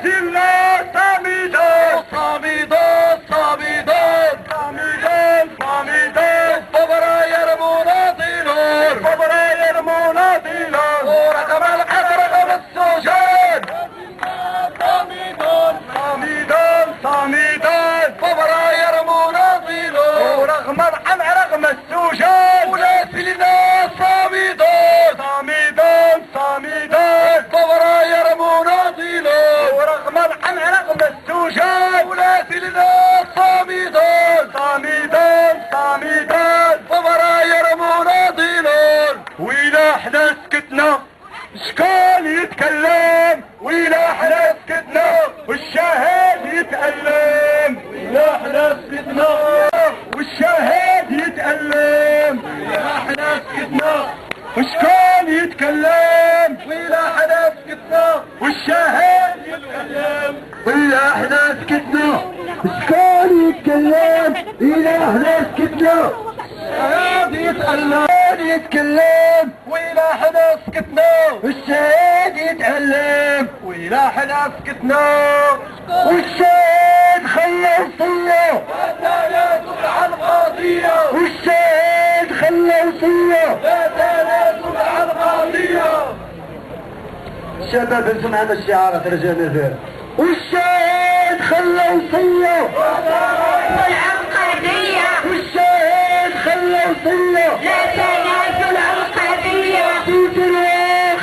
زلنا صامدون صامدون صامدون صامدون صامدون فبراير مناضلون فبراير مناضلون ورقم القتل رقم السجون صامدون صامدون صامدون فبراير مناضلون ورغم القمع رغم السجون ولاسلنا صامدون صامدون صامدون فبراير مناضلون ورغم القمع رغم السجون ولاسلنا صامدون صامدون صامدون فبراير مناضلون وإلا حنا سكتنا شكون يتكلم وإلا حنا سكتنا والشهاد يتألم وإلا حنا سكتنا والشهاد يتألم وإلا حنا سكتنا وشكون يتكلم وإلا حنا سكتنا والشهاد يتألم وإلا حنا سكتنا شكون يتكلم وإلا حنا سكتنا الشهاد يتألم يتكلم وإلا حنا سكتنا والشهاد يتألم وإلا حنا سكتنا والشهاد خلى وصية لا تنازل عن قضية والشهاد خلى وصية لا تنازل عن قضية الشباب انتم هذا الشعارات رجعنا فيه والشهاد خلى وصية عن قضية والشهاد خلى وصية لا تنازل عن قضية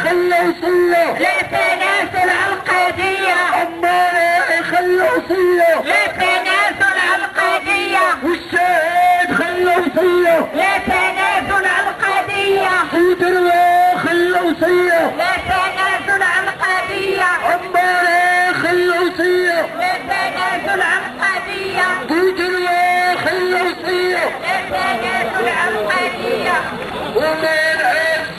خلى وصية لا تنازل عن قضية عمالي خلى وصية لا تنازل عن قضية والشهاد خلى وصية لا تنازل عن قضية خلى وصية لا تنازل عن قضية عمالي خلى وصية لا تنازل عن قضية خلى وصية لا تنازل عن قضية وما